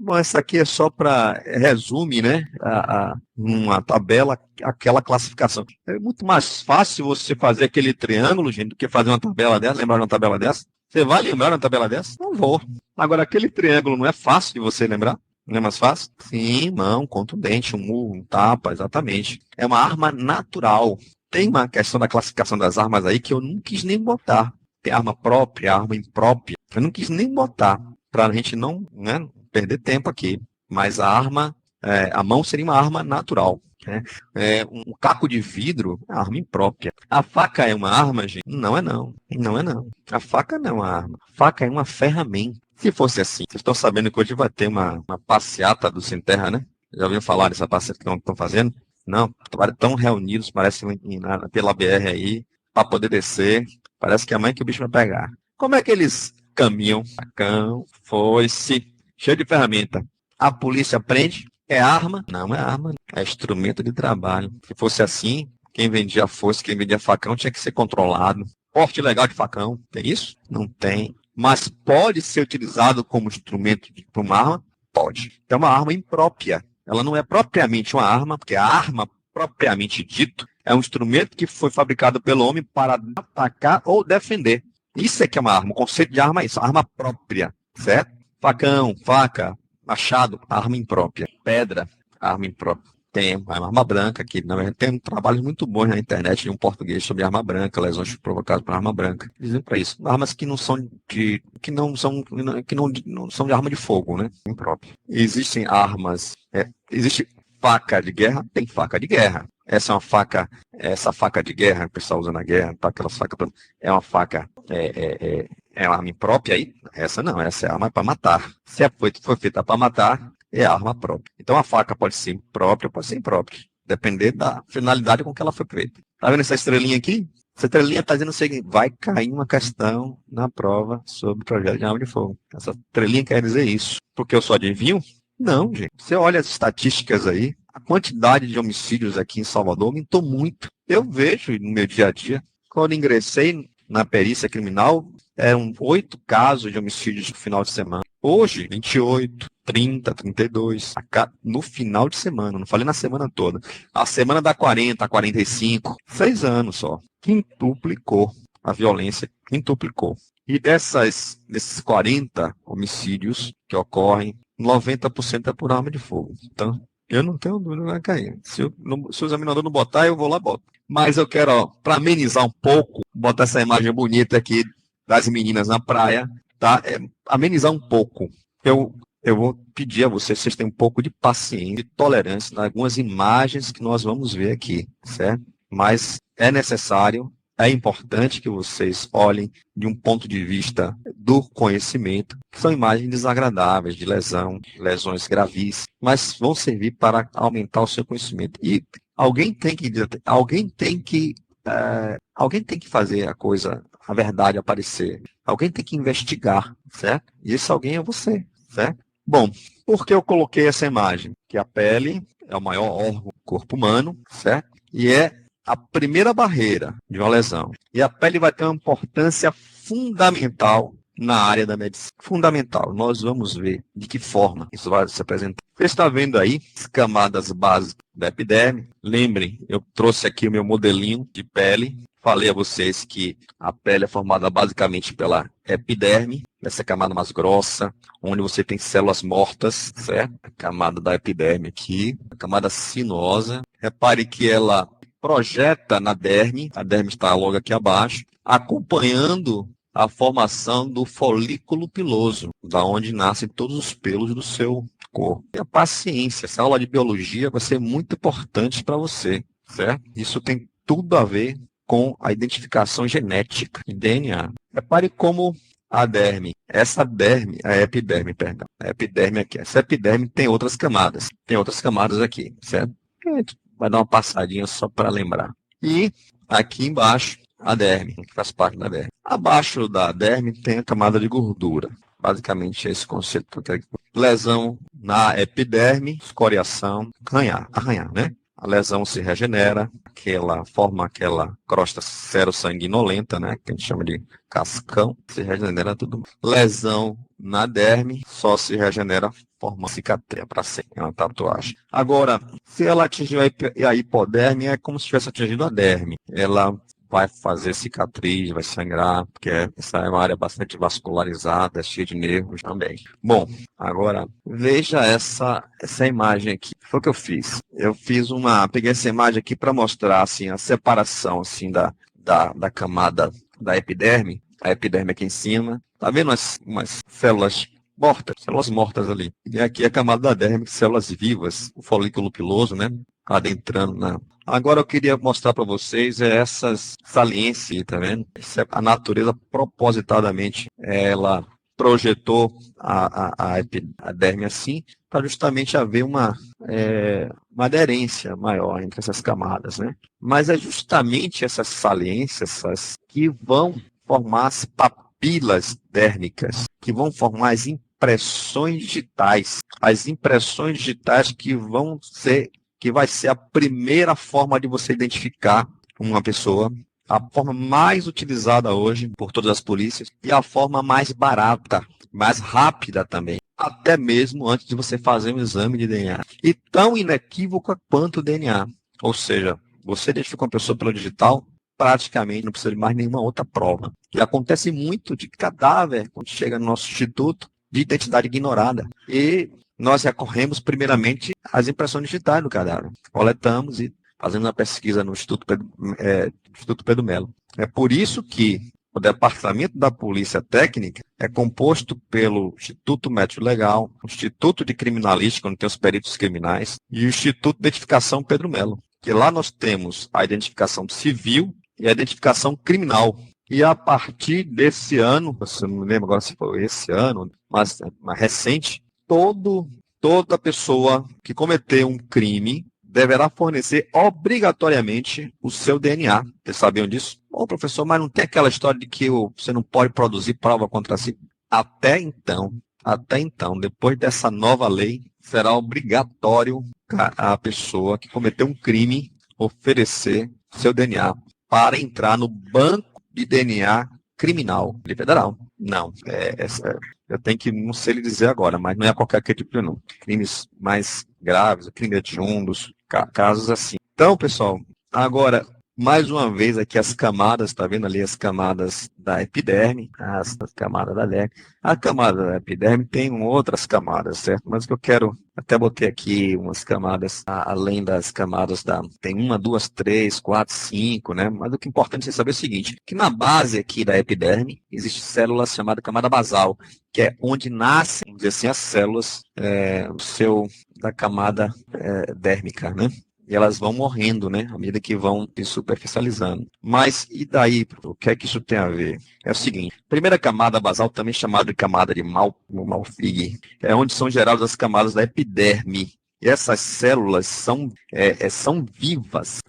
Bom, essa aqui é só para resume, né? Numa tabela, aquela classificação. É muito mais fácil você fazer aquele triângulo, gente, do que fazer uma tabela dessa. Lembrar de uma tabela dessa? Você vai lembrar de uma tabela dessa? Não vou. Agora, aquele triângulo não é fácil de você lembrar? Não é mais fácil? Sim, não, contundente, um murro, um tapa, exatamente. É uma arma natural. Tem uma questão da classificação das armas aí que eu não quis nem botar. Tem arma própria, arma imprópria. Eu não quis nem botar, para a gente não, né, perder tempo aqui. Mas a mão seria uma arma natural. Né? Um caco de vidro é uma arma imprópria. A faca é uma arma, gente? Não é não. Não é não. A faca não é uma arma. A faca é uma ferramenta. Se fosse assim, vocês estão sabendo que hoje vai ter uma passeata do Sem Terra, né? Já ouviram falar dessa passeata que estão fazendo? Não, estão reunidos, parece, pela BR aí, para poder descer. Parece que é a mãe que o bicho vai pegar. Como é que eles caminham? Facão, foice, cheio de ferramenta. A polícia prende? É arma? Não é arma, é instrumento de trabalho. Se fosse assim, quem vendia foice, quem vendia facão tinha que ser controlado. Porte legal de facão, tem isso? Não tem. Mas pode ser utilizado como instrumento para uma arma? Pode. É uma arma imprópria. Ela não é propriamente uma arma, porque a arma, propriamente dito, é um instrumento que foi fabricado pelo homem para atacar ou defender. Isso é que é uma arma. O conceito de arma é isso, arma própria, certo? Facão, faca, machado, arma imprópria. Pedra, arma imprópria. Tem a arma branca, que na verdade tem trabalhos muito bons na internet de um português sobre arma branca, lesões provocadas por arma branca. Dizem para isso. Armas que não são não são de arma de fogo, né? Imprópria. Existem armas. Existe faca de guerra? Tem faca de guerra. Essa faca de guerra que o pessoal usa na guerra, tá, aquela faca, é uma faca, é uma arma imprópria aí? Essa não, essa é arma para matar. Se foi feita para matar, é arma própria. Então a faca pode ser própria, pode ser imprópria, depender da finalidade com que ela foi feita. Tá vendo essa estrelinha aqui? Essa estrelinha está dizendo o seguinte: vai cair uma questão na prova sobre projeto de arma de fogo. Essa estrelinha quer dizer isso. Porque eu só adivinho? Não, gente. Você olha as estatísticas aí, a quantidade de homicídios aqui em Salvador aumentou muito. Eu vejo no meu dia a dia. Quando ingressei na perícia criminal, eram 8 casos de homicídios no final de semana. Hoje, 28, 30, 32. No final de semana, não falei na semana toda. A semana dá 40, 45. 6 anos só. Quintuplicou a violência, quintuplicou. E desses 40 homicídios que ocorrem, 90% é por arma de fogo. Então, eu não tenho dúvida que vai cair. Se o examinador não botar, eu vou lá e boto. Mas eu quero, para amenizar um pouco, botar essa imagem bonita aqui das meninas na praia, tá? Amenizar um pouco. Eu vou pedir a vocês tenham um pouco de paciência, de tolerância em algumas imagens que nós vamos ver aqui, certo? Mas é necessário, é importante que vocês olhem de um ponto de vista do conhecimento, que são imagens desagradáveis, de lesões gravíssimas, mas vão servir para aumentar o seu conhecimento. E alguém tem que fazer a verdade aparecer. Alguém tem que investigar, certo? E esse alguém é você, certo? Bom, por que eu coloquei essa imagem? Que a pele é o maior órgão do corpo humano, certo? E é a primeira barreira de uma lesão. E a pele vai ter uma importância fundamental na área da medicina. Fundamental. Nós vamos ver de que forma isso vai se apresentar. Você está vendo aí as camadas básicas da epiderme. Lembrem, eu trouxe aqui o meu modelinho de pele. Falei a vocês que a pele é formada basicamente pela epiderme, essa camada mais grossa, onde você tem células mortas, certo? A camada da epiderme aqui, a camada sinuosa. Repare que ela projeta na derme, a derme está logo aqui abaixo, acompanhando a formação do folículo piloso, da onde nascem todos os pelos do seu corpo. E a paciência, essa aula de biologia vai ser muito importante para você, certo? Isso tem tudo a ver com a identificação genética, DNA. Repare como a derme, a epiderme aqui, essa epiderme tem outras camadas aqui, certo? Vai dar uma passadinha só para lembrar. E aqui embaixo, a derme, que faz parte da derme. Abaixo da derme tem a camada de gordura. Basicamente, esse conceito. Lesão na epiderme, escoriação, arranhar, né? A lesão se regenera, forma aquela crosta serossanguinolenta, né, que a gente chama de cascão, se regenera tudo. Lesão na derme só se regenera formando cicatriz para sempre, é uma tatuagem. Agora, se ela atingiu a hipoderme, é como se tivesse atingido a derme. Ela vai fazer cicatriz, vai sangrar, porque essa é uma área bastante vascularizada, cheia de nervos também. Bom, agora veja essa imagem aqui. Foi o que eu fiz. Peguei essa imagem aqui para mostrar assim, a separação assim, da camada da epiderme. A epiderme aqui em cima. Tá vendo umas células mortas ali. E aqui a camada da derme, células vivas, o folículo piloso, né? Adentrando na. Agora eu queria mostrar para vocês essas saliências, tá vendo? A natureza propositadamente, ela projetou a epiderme assim, para justamente haver uma aderência maior entre essas camadas, né? Mas é justamente essas saliências que vão formar as papilas dérmicas, que vão formar as impressões digitais. As impressões digitais que vai ser a primeira forma de você identificar uma pessoa, a forma mais utilizada hoje por todas as polícias e a forma mais barata, mais rápida também, até mesmo antes de você fazer um exame de DNA. E tão inequívoca quanto o DNA. Ou seja, você identifica uma pessoa pelo digital, praticamente não precisa de mais nenhuma outra prova. E acontece muito de cadáver, quando chega no nosso instituto, de identidade ignorada. E nós recorremos primeiramente às impressões digitais do cadáver. Coletamos e fazemos uma pesquisa no Instituto Pedro Melo. É por isso que o Departamento da Polícia Técnica é composto pelo Instituto Médico Legal, o Instituto de Criminalística, onde tem os peritos criminais, e o Instituto de Identificação Pedro Melo. Que lá nós temos a identificação civil e a identificação criminal. E a partir desse ano, eu não me lembro agora se foi esse ano, mas recente, toda pessoa que cometeu um crime deverá fornecer obrigatoriamente o seu DNA. Vocês sabiam disso? Bom, professor, mas não tem aquela história de que você não pode produzir prova contra si? Até então, depois dessa nova lei, será obrigatório a pessoa que cometeu um crime oferecer seu DNA para entrar no banco de DNA criminal federal. Não, eu tenho que, não sei lhe dizer agora, mas não é qualquer tipo não. Crimes mais graves, crimes hediondos, casos assim. Então, pessoal, agora, mais uma vez aqui as camadas, tá vendo ali as camadas da epiderme, as camadas da derme. A camada da epiderme tem outras camadas, certo? Mas o que eu quero, até botei aqui umas camadas, além das camadas tem 1, 2, 3, 4, 5, né? Mas o que é importante você saber é o seguinte, que na base aqui da epiderme, existe células chamada camada basal, que é onde nascem, vamos dizer assim, as células da camada dérmica, né? E elas vão morrendo, né? À medida que vão se superficializando. Mas, e daí? O que é que isso tem a ver? É o seguinte, primeira camada basal, também chamada de camada de Malfig, é onde são geradas as camadas da epiderme. E essas células são vivas,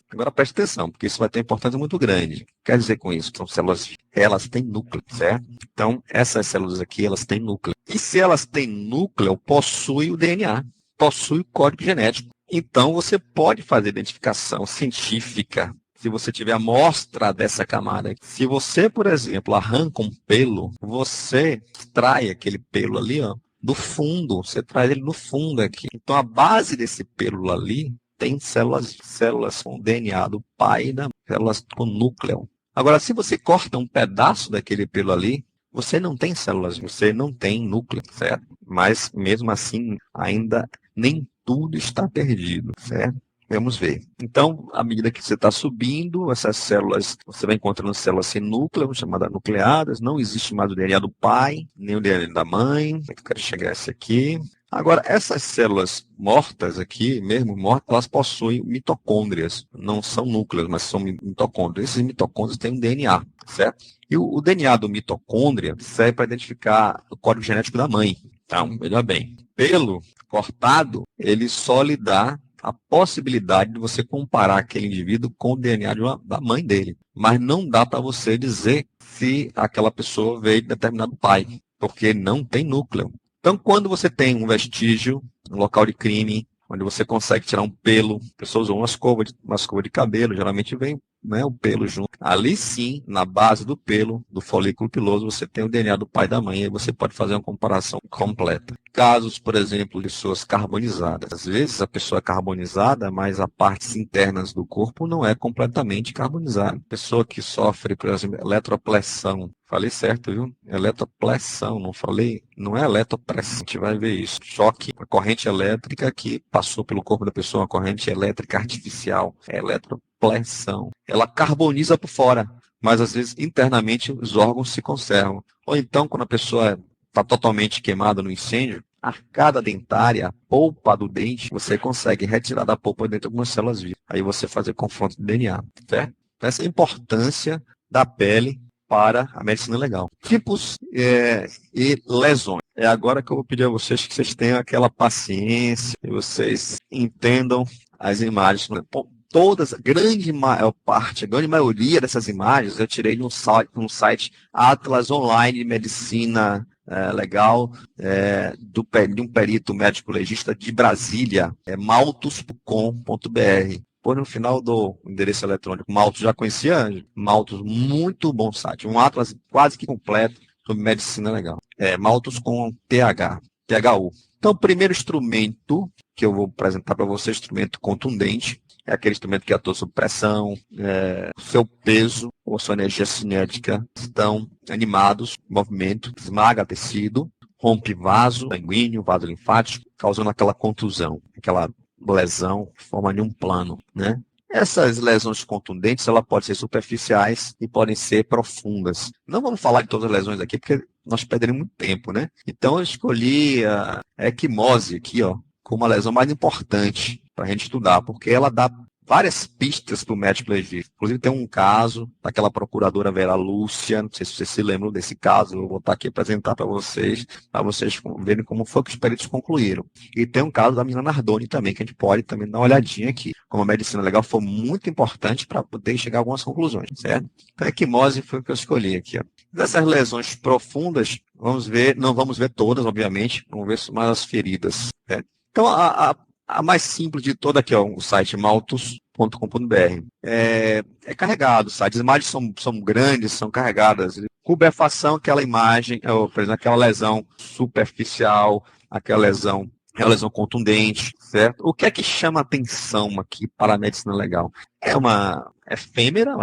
Agora preste atenção, porque isso vai ter uma importância muito grande. Quer dizer com isso? São células, elas têm núcleo, certo? Então, essas células aqui, elas têm núcleo. E se elas têm núcleo, possui o DNA, possui o código genético. Então, você pode fazer identificação científica se você tiver amostra dessa camada. Se você, por exemplo, arranca um pelo, você extrai aquele pelo ali, ó, do fundo, você traz ele no fundo aqui. Então, a base desse pelo ali tem células com DNA do pai e da células com núcleo. Agora, se você corta um pedaço daquele pelo ali, você não tem células, você não tem núcleo, certo? Mas, mesmo assim, ainda nem tudo está perdido, certo? Vamos ver. Então, à medida que você está subindo, essas células, você vai encontrando células sem núcleo, chamadas nucleadas, não existe mais o DNA do pai, nem o DNA da mãe. Eu quero chegar a esse aqui. Agora, essas células mortas aqui, mesmo mortas, elas possuem mitocôndrias. Não são núcleos, mas são mitocôndrias. Esses mitocôndrias têm um DNA, certo? E o DNA do mitocôndria serve para identificar o código genético da mãe. Então, veja bem, pelo cortado, ele só lhe dá a possibilidade de você comparar aquele indivíduo com o DNA da mãe dele. Mas não dá para você dizer se aquela pessoa veio de determinado pai, porque não tem núcleo. Então, quando você tem um vestígio, um local de crime, onde você consegue tirar um pelo. A pessoa usa uma escova de cabelo, geralmente vem, né, o pelo junto. Ali sim, na base do pelo, do folículo piloso, você tem o DNA do pai e da mãe, e você pode fazer uma comparação completa. Casos, por exemplo, de pessoas carbonizadas. Às vezes a pessoa é carbonizada, mas as partes internas do corpo não é completamente carbonizada. Pessoa que sofre, por exemplo, eletropressão. Falei certo, viu? Eletropressão, não falei? Não é eletropressão, a gente vai ver isso. Choque, a corrente elétrica que passou pelo corpo da pessoa, uma corrente elétrica artificial. É eletropressão. Ela carboniza por fora, mas às vezes internamente os órgãos se conservam. Ou então, quando a pessoa está totalmente queimada no incêndio, a arcada dentária, a polpa do dente, você consegue retirar da polpa dentro de algumas células vivas. Aí você fazer confronto de DNA, certo? Essa é a importância da pele para a medicina legal. Tipos e lesões. É agora que eu vou pedir a vocês que vocês tenham aquela paciência e vocês entendam as imagens. Todas, a grande maioria dessas imagens eu tirei de um site Atlas Online de Medicina Legal, de um perito médico legista de Brasília, maltus.com.br. Depois, no final do endereço eletrônico, Maltus já conhecia, Maltus, muito bom site, um atlas quase que completo sobre medicina legal. Maltus com THU. Então, o primeiro instrumento que eu vou apresentar para você, instrumento contundente, é aquele instrumento que atua sob pressão, o seu peso ou sua energia cinética estão animados, movimento, esmaga tecido, rompe vaso sanguíneo, vaso linfático, causando aquela contusão, aquela lesão, forma de um plano, né? Essas lesões contundentes, elas podem ser superficiais e podem ser profundas. Não vamos falar de todas as lesões aqui, porque nós perderemos muito tempo, né? Então, eu escolhi a equimose aqui, ó, como a lesão mais importante para a gente estudar, porque ela dá várias pistas para o médico legista. Inclusive, tem um caso daquela procuradora Vera Lúcia, não sei se vocês se lembram desse caso, eu vou estar aqui apresentar para vocês verem como foi que os peritos concluíram. E tem um caso da menina Nardoni também, que a gente pode também dar uma olhadinha aqui. Como a medicina legal foi muito importante para poder chegar a algumas conclusões, certo? Então, a equimose foi o que eu escolhi aqui, ó. Dessas lesões profundas, vamos ver, não vamos ver todas, obviamente, vamos ver mais as feridas, certo? Então, a mais simples de toda aqui, ó, o site maltus.com.br. É carregado, as imagens são grandes, são carregadas. Cubefação, aquela imagem, por exemplo, aquela lesão superficial, aquela lesão contundente, certo? O que é que chama atenção aqui para a medicina legal? É uma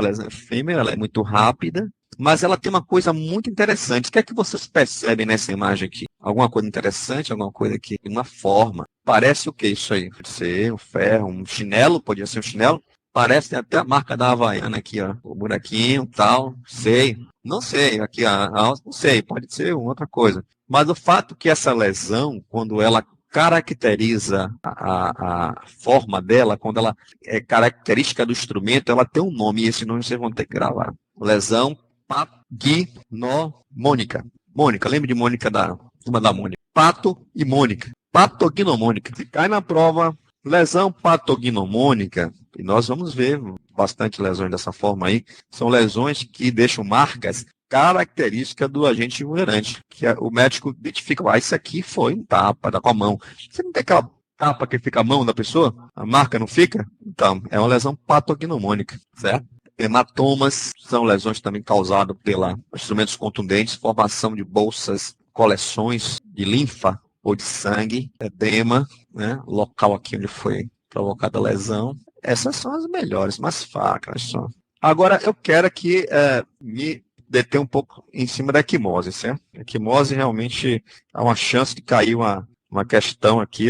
lesão efêmera, ela é muito rápida, mas ela tem uma coisa muito interessante. O que é que vocês percebem nessa imagem aqui? Alguma coisa interessante, alguma coisa aqui, uma forma. Parece o que isso aí? Pode ser um ferro, um chinelo, podia ser um chinelo. Parece até a marca da Havaiana aqui, ó. O buraquinho, tal, sei. Não sei, aqui, não sei, pode ser outra coisa. Mas o fato que essa lesão, quando ela caracteriza a forma dela, quando ela é característica do instrumento, ela tem um nome, e esse nome vocês vão ter que gravar. Lesão patognomônica. Mônica, lembra de Mônica da turma da Mônica? Pato e Mônica. Patognomônica. Se cai na prova, lesão patognomônica, e nós vamos ver bastante lesões dessa forma aí, são lesões que deixam marcas características do agente vulnerante, que o médico identifica, isso aqui foi um tapa, dá com a mão. Você não tem aquela tapa que fica a mão da pessoa? A marca não fica? Então, é uma lesão patognomônica, certo? Hematomas são lesões também causadas por instrumentos contundentes, formação de bolsas, coleções de linfa ou de sangue, edema, né? Local aqui onde foi provocada a lesão. Essas são as melhores, mais fracas só. Agora, eu quero aqui me deter um pouco em cima da equimose, certo? A equimose realmente há uma chance de cair uma questão aqui,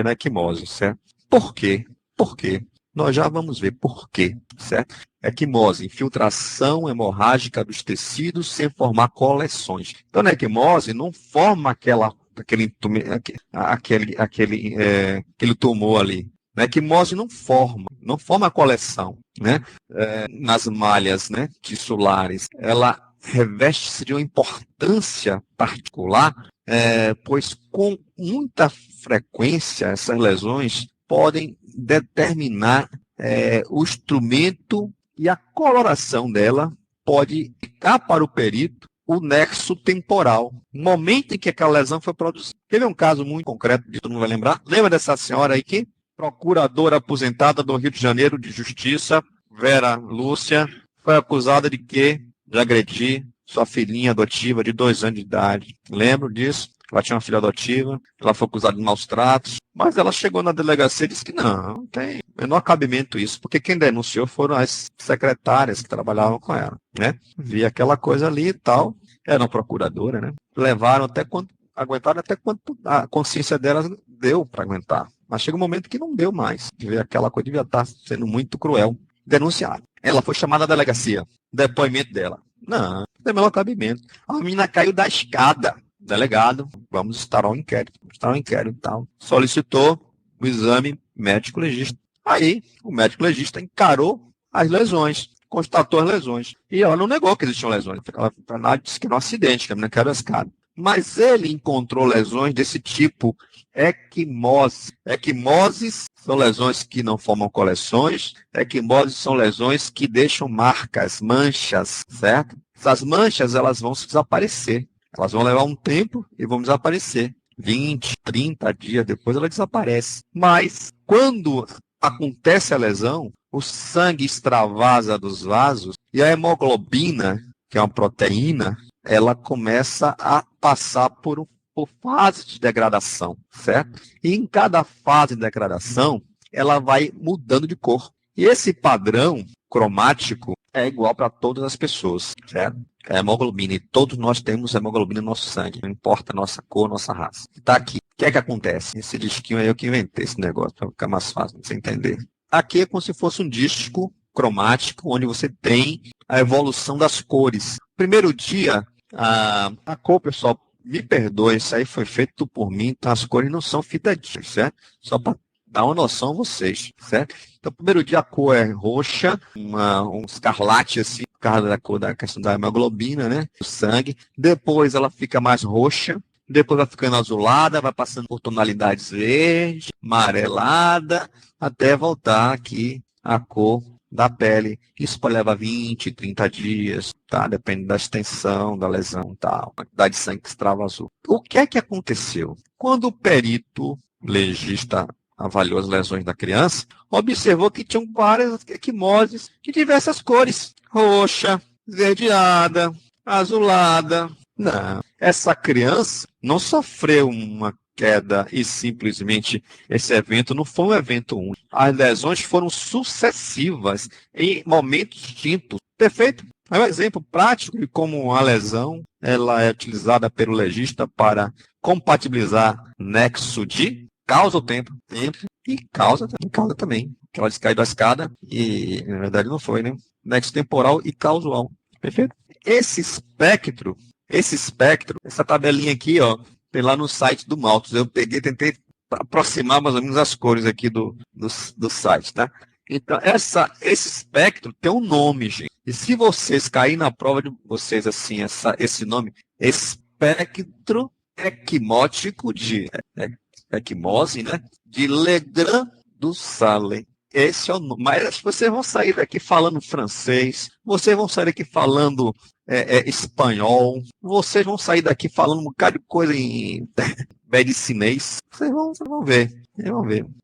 na equimose, certo? Por quê? Por quê? Nós já vamos ver por quê, certo? Equimose, infiltração hemorrágica dos tecidos sem formar coleções. Então, na equimose, não forma aquele tumor ali. Na equimose não forma a coleção, né? Nas malhas, né, tissulares. Ela reveste-se de uma importância particular, pois com muita frequência essas lesões podem determinar o instrumento e a coloração dela pode ficar para o perito o nexo temporal, o momento em que aquela lesão foi produzida. Teve um caso muito concreto, que todo mundo vai lembrar. Lembra dessa senhora aí que procuradora aposentada do Rio de Janeiro de Justiça, Vera Lúcia, foi acusada de quê? De agredir sua filhinha adotiva de 2 anos de idade. Lembro disso? Ela tinha uma filha adotiva, ela foi acusada de maus tratos, mas ela chegou na delegacia e disse que não tem menor cabimento isso, porque quem denunciou foram as secretárias que trabalhavam com ela, né? Vi aquela coisa ali e tal, era uma procuradora, né? Levaram até quando, aguentaram até quanto a consciência delas deu para aguentar. Mas chega um momento que não deu mais. Ver aquela coisa devia estar sendo muito cruel. Denunciar. Ela foi chamada à delegacia. Depoimento dela. Não tem menor cabimento. A menina caiu da escada. Delegado, vamos instaurar um inquérito. E tal. Solicitou o exame médico legista. Aí, o médico legista encarou as lesões, constatou as lesões. E ela não negou que existiam lesões. Ela disse que era um acidente, que a menina caiu da escada. Mas ele encontrou lesões desse tipo equimose. Equimoses são lesões que não formam coleções. Equimoses são lesões que deixam marcas, manchas, certo? Essas manchas, elas vão desaparecer. Elas vão levar um tempo e vão desaparecer. 20, 30 dias depois ela desaparece. Mas quando acontece a lesão, o sangue extravasa dos vasos e a hemoglobina, que é uma proteína, ela começa a passar por fase de degradação, certo? E em cada fase de degradação, ela vai mudando de cor. E esse padrão cromático é igual para todas as pessoas, certo? É hemoglobina, e todos nós temos hemoglobina no nosso sangue, não importa a nossa cor, nossa raça. Está aqui. O que é que acontece? Esse disquinho aí eu que inventei esse negócio, para ficar mais fácil de você entender. Aqui é como se fosse um disco cromático, onde você tem a evolução das cores. Primeiro dia, a cor, pessoal, me perdoe, isso aí foi feito por mim, então as cores não são fitadinhas, certo? Só para dar uma noção a vocês, certo? Então, primeiro dia a cor é roxa, um escarlate assim, por causa da cor da questão da hemoglobina, né? Do sangue. Depois ela fica mais roxa, depois vai ficando azulada, vai passando por tonalidades verde, amarelada, até voltar aqui a cor da pele. Isso pode levar 20, 30 dias, tá? Depende da extensão da lesão, tá? A quantidade de sangue que extravasou. O que é que aconteceu? Quando o perito legista avaliou as lesões da criança, observou que tinham várias equimoses de diversas cores. Roxa, esverdeada, azulada. Não, essa criança não sofreu uma queda e simplesmente esse evento não foi um evento único. As lesões foram sucessivas em momentos distintos. Perfeito? É um exemplo prático de como a lesão ela é utilizada pelo legista para compatibilizar nexo de causa o tempo e causa também. Que ela descaiu da escada e, na verdade, não foi, né? Nexo temporal e causal. Perfeito? Esse espectro, essa tabelinha aqui, ó, tem lá no site do Malthus. Eu tentei aproximar mais ou menos as cores aqui do site, tá? Então, esse espectro tem um nome, gente. E se vocês caírem na prova de vocês, assim, esse nome, espectro equimótico de equimose, né? De Legrand do Sale. Esse é o nome. Mas vocês vão sair daqui falando francês, vocês vão sair daqui falando espanhol, vocês vão sair daqui falando um bocado de coisa em medicinês. Vocês vão ver.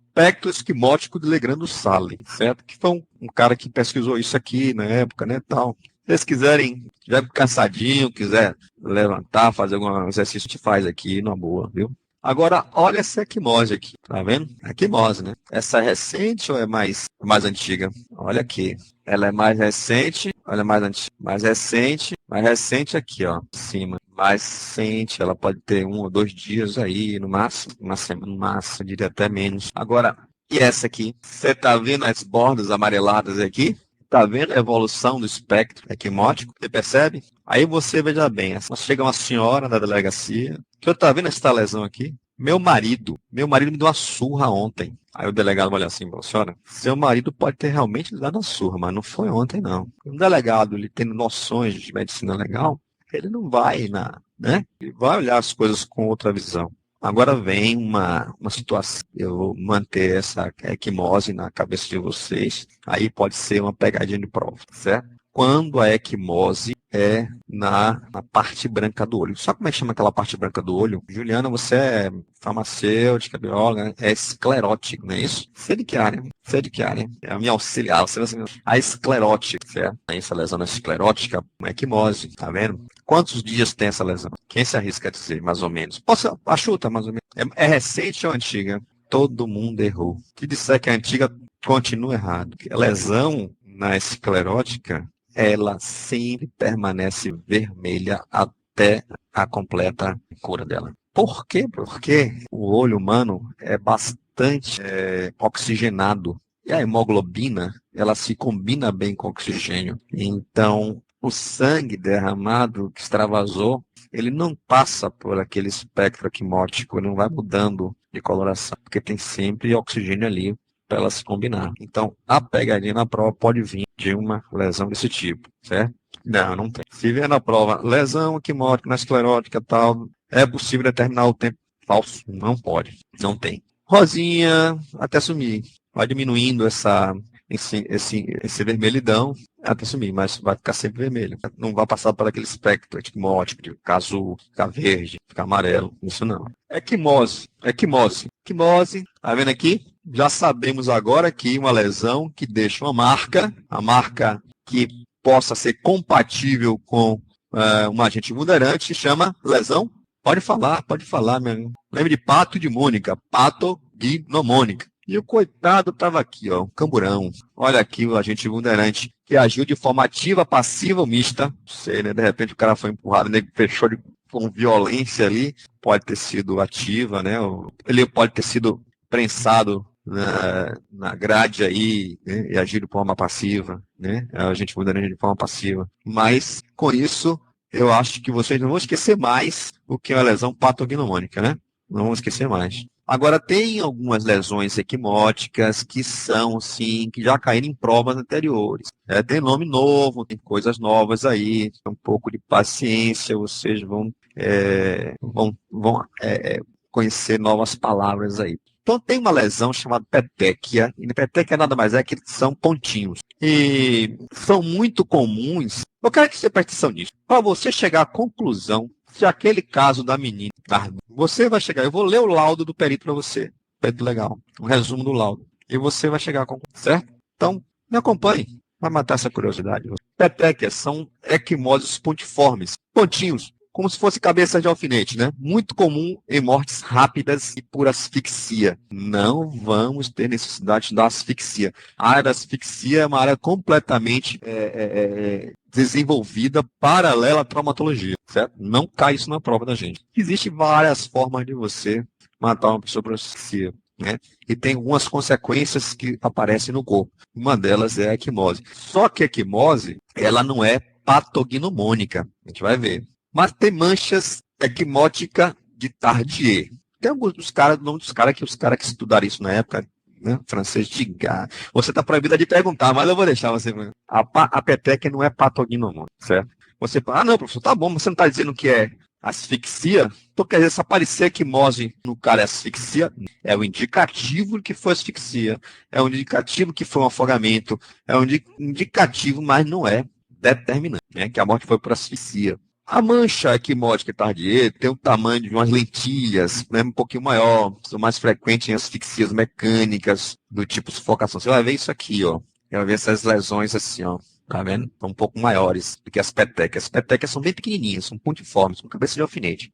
Espectro esquimótico de Legrand do Sale, certo? Que foi um cara que pesquisou isso aqui na época, né, tal. Se vocês quiserem, já cansadinho, quiser levantar, fazer algum exercício, a gente faz aqui, numa boa, viu? Agora, olha essa equimose aqui, tá vendo? Equimose, né? Essa é recente ou é mais antiga? Olha aqui. Ela é mais recente, olha mais antiga. Mais recente aqui, ó, em cima. Mais recente, ela pode ter 1 ou 2 dias aí, no máximo, uma semana no máximo, eu diria até menos. Agora, e essa aqui? Você tá vendo as bordas amareladas aqui? Tá vendo a evolução do espectro equimótico? Você percebe? Aí você, veja bem, chega uma senhora da delegacia, que eu tá vendo essa lesão aqui? Meu marido me deu uma surra ontem. Aí o delegado olha assim, senhora, seu marido pode ter realmente lhe dado uma surra, mas não foi ontem, não. Um delegado, ele tendo noções de medicina legal, ele não vai né? Ele vai olhar as coisas com outra visão. Agora vem uma situação, eu vou manter essa equimose na cabeça de vocês, aí pode ser uma pegadinha de prova, certo? quando a equimose é na parte branca do olho. Sabe como é que chama aquela parte branca do olho? Juliana, você é farmacêutica, bióloga, né? É esclerótico, não é isso? Você é de que área? Você é de que área? É a minha auxiliar. A esclerótica, certo? Essa lesão esclerótica, uma equimose, tá vendo? Quantos dias tem essa lesão? Quem se arrisca a dizer, mais ou menos? Posso chuta, mais ou menos. É recente ou antiga? Todo mundo errou. Se disser que é antiga, continua errado. A lesão na esclerótica, ela sempre permanece vermelha até a completa cura dela. Por quê? Porque o olho humano é bastante oxigenado. E a hemoglobina, ela se combina bem com o oxigênio. Então, o sangue derramado, que extravasou, ele não passa por aquele espectro equimótico, ele não vai mudando de coloração, porque tem sempre oxigênio ali para ela se combinar. Então, a pegadinha na prova pode vir de uma lesão desse tipo, certo? Não tem. Se vier na prova lesão equimótica, na esclerótica e tal, é possível determinar o tempo falso? Não pode. Não tem. Rosinha, até sumir. Vai diminuindo esse vermelhidão até sumir, mas vai ficar sempre vermelho. Não vai passar por aquele espectro equimótico, de ficar azul, ficar verde, ficar amarelo. Isso não. Equimose. Tá vendo aqui? Já sabemos agora que uma lesão que deixa uma marca, a marca que possa ser compatível com um agente vulnerante, se chama lesão. Pode falar, meu amigo. Lembra de pato e de Mônica, patognomônica. E o coitado estava aqui, ó, um camburão. Olha aqui o agente vulnerante que agiu de forma ativa, passiva ou mista. Não sei, né? De repente o cara foi empurrado, ele fechou com violência ali. Pode ter sido ativa, né? Ele pode ter sido prensado na grade aí, né? E agir de forma passiva, né? A gente vulnerante de forma passiva. Mas, com isso, eu acho que vocês não vão esquecer mais o que é uma lesão patognomônica, né? Não vão esquecer mais. Agora, tem algumas lesões equimóticas que são, sim, que já caíram em provas anteriores. Tem nome novo, tem coisas novas aí, um pouco de paciência, vocês vão conhecer novas palavras aí. Então, tem uma lesão chamada petequia, e petequia nada mais é que são pontinhos. E são muito comuns. Eu quero que você preste atenção nisso. Para você chegar à conclusão se aquele caso da menina, você vai chegar, eu vou ler o laudo do perito para você, perito legal, um resumo do laudo, e você vai chegar à conclusão, certo? Então, me acompanhe, vai matar essa curiosidade. Petequias são equimoses pontiformes, pontinhos, como se fosse cabeça de alfinete, né? Muito comum em mortes rápidas e por asfixia. Não vamos ter necessidade da asfixia. A área da asfixia é uma área completamente desenvolvida paralela à traumatologia, certo? Não cai isso na prova da gente. Existem várias formas de você matar uma pessoa por asfixia, né? E tem algumas consequências que aparecem no corpo. Uma delas é a equimose. Só que a equimose, ela não é patognomônica. A gente vai ver. Mas tem manchas equimótica de Tardier. Tem alguns dos caras, nome dos caras que estudaram isso na época, né? Francês de Gá. Você está proibida de perguntar, mas eu vou deixar você. A petequia não é patognomônica, certo? Você fala, não, professor, tá bom, mas você não está dizendo que é asfixia? Então, quer dizer, se aparecer equimose no cara é asfixia, é o indicativo que foi asfixia, é o indicativo que foi um afogamento, é um indicativo, mas não é determinante, né? Que a morte foi por asfixia. A mancha equimótica Tardier tem o tamanho de umas lentilhas, né, um pouquinho maior, são mais frequentes em asfixias mecânicas do tipo sufocação. Você vai ver isso aqui, ó. Você vai ver essas lesões assim, ó. Tá vendo? São um pouco maiores do que as petequias. As petequias são bem pequenininhas, são pontiformes, com cabeça de alfinete.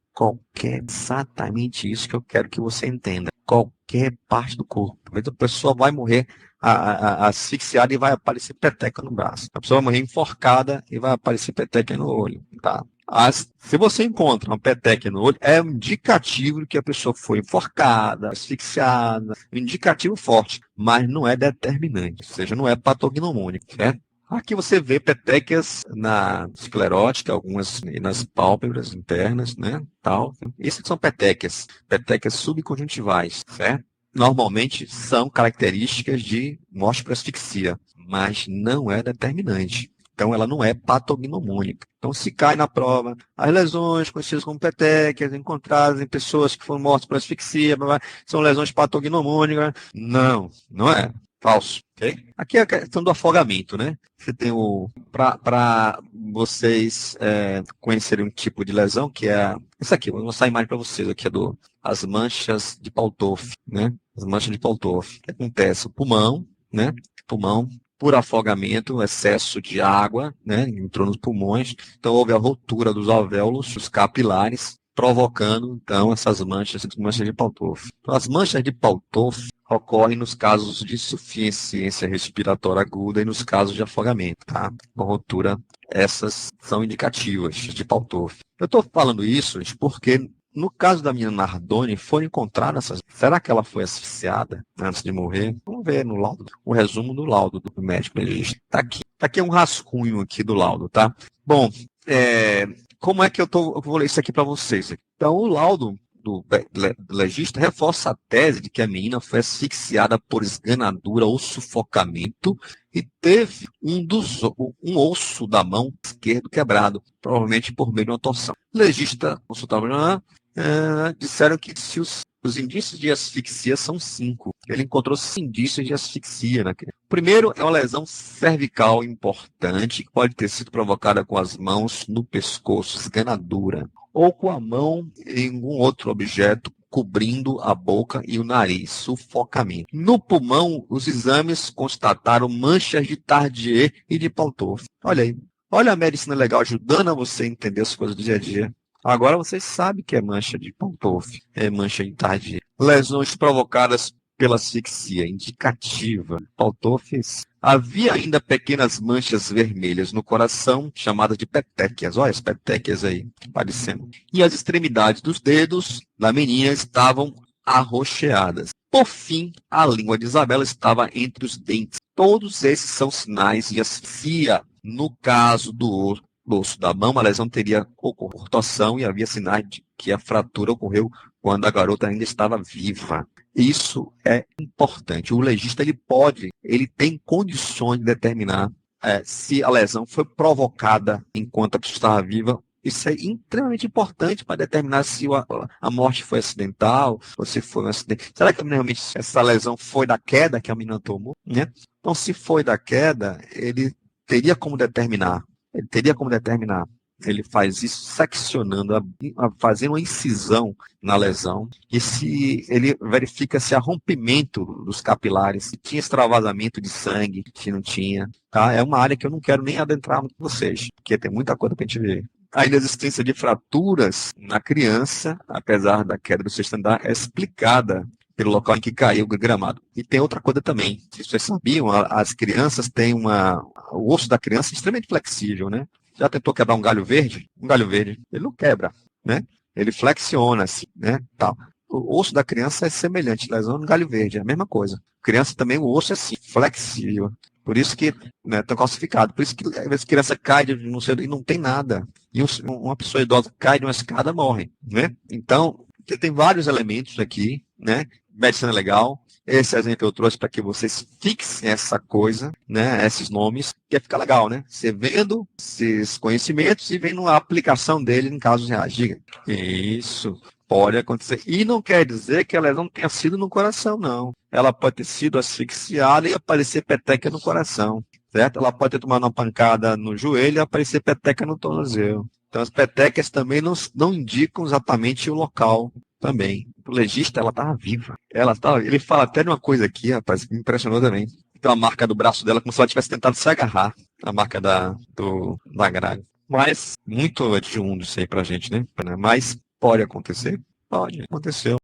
Exatamente isso que eu quero que você entenda. Qualquer parte do corpo. A pessoa vai morrer asfixiada e vai aparecer peteca no braço. A pessoa vai morrer enforcada e vai aparecer peteca no olho, tá? Se você encontra uma petequia no olho, é um indicativo de que a pessoa foi enforcada, asfixiada, um indicativo forte, mas não é determinante, ou seja, não é patognomônico, certo? Aqui você vê petequias na esclerótica, algumas nas pálpebras internas, né, tal. Essas são petequias subconjuntivais, certo? Normalmente são características de morte por asfixia, mas não é determinante. Então, ela não é patognomônica. Então, se cai na prova, as lesões conhecidas como petequias, encontradas em pessoas que foram mortas por asfixia, são lesões patognomônicas. Não é. Falso. Ok? Aqui é a questão do afogamento, né? Você tem para vocês conhecerem um tipo de lesão que é isso aqui. Vou mostrar a imagem para vocês aqui as manchas de Paltoff, né? As manchas de Paltoff. O que acontece? O pulmão, né? Pulmão por afogamento, excesso de água, né? Entrou nos pulmões. Então houve a ruptura dos alvéolos, os capilares, provocando então essas manchas de Paltoff. Então, as manchas de Paltoff ocorrem nos casos de insuficiência respiratória aguda e nos casos de afogamento, tá? Com ruptura, essas são indicativas de Paltoff. Eu estou falando isso, gente, porque no caso da menina Nardoni, foram encontradas essas. Será que ela foi asfixiada antes de morrer? Vamos ver no laudo, o resumo do laudo do médico legista. Tá aqui um rascunho aqui do laudo, tá? Bom, como é que eu vou ler isso aqui para vocês? Então, o laudo do legista reforça a tese de que a menina foi asfixiada por esganadura ou sufocamento e teve um osso da mão esquerdo quebrado, provavelmente por meio de uma torção. O legista consultava disseram que se os indícios de asfixia são 5. Ele encontrou 5 indícios de asfixia. O primeiro é uma lesão cervical importante, que pode ter sido provocada com as mãos no pescoço, esganadura, ou com a mão em algum outro objeto cobrindo a boca e o nariz, sufocamento. No pulmão, os exames constataram manchas de Tardier e de Paltoff. Olha aí, olha a medicina legal ajudando a você a entender as coisas do dia a dia. Agora vocês sabem que é mancha de Paltoff, é mancha de Tardier. Lesões provocadas pela asfixia, indicativa. Paltoff. Havia ainda pequenas manchas vermelhas no coração, chamadas de petequias. Olha as petequias aí, aparecendo. E as extremidades dos dedos da menina estavam arroxeadas. Por fim, a língua de Isabela estava entre os dentes. Todos esses são sinais de asfixia. No caso do osso da mão, a lesão teria ocorrido torção e havia sinais de que a fratura ocorreu quando a garota ainda estava viva. Isso é importante. O legista ele tem condições de determinar se a lesão foi provocada enquanto a pessoa estava viva. Isso é extremamente importante para determinar se a morte foi acidental ou se foi um acidente. Será que realmente essa lesão foi da queda que a menina tomou? Né? Então, se foi da queda, ele teria como determinar. Ele faz isso seccionando, fazendo uma incisão na lesão, e se ele verifica se há rompimento dos capilares, se tinha extravasamento de sangue, se não tinha. Tá? É uma área que eu não quero nem adentrar com vocês, porque tem muita coisa para a gente ver. A inexistência de fraturas na criança, apesar da queda do sexto andar, é explicada pelo local em que caiu o gramado. E tem outra coisa também, se vocês sabiam, as crianças têm o osso da criança é extremamente flexível, né? Já tentou quebrar um galho verde? Um galho verde, ele não quebra, né? Ele flexiona, assim, né? Tal. O osso da criança é semelhante, lesão no galho verde, é a mesma coisa. Criança também, o osso é assim, flexível. Por isso que está calcificado. Por isso que às vezes a criança cai de não sei, e não tem nada. E uma pessoa idosa cai de uma escada, morre, né? Então, tem vários elementos aqui, né? Medicina legal. Esse exemplo eu trouxe para que vocês fixem essa coisa, né? Esses nomes, que fica legal, né? Você vendo esses conhecimentos e vendo a aplicação dele em casos reais. Diga. Isso pode acontecer. E não quer dizer que a lesão tenha sido no coração, não. Ela pode ter sido asfixiada e aparecer peteca no coração, certo? Ela pode ter tomado uma pancada no joelho e aparecer peteca no tornozelo. Então, as petecas também não indicam exatamente o local também. O legista, ela estava viva. Ele fala até de uma coisa aqui, rapaz, que me impressionou também. Tem uma marca do braço dela, como se ela tivesse tentado se agarrar. A marca da grade. Mas, muito hediondo isso aí pra gente, né? Mas pode acontecer? Pode. Aconteceu.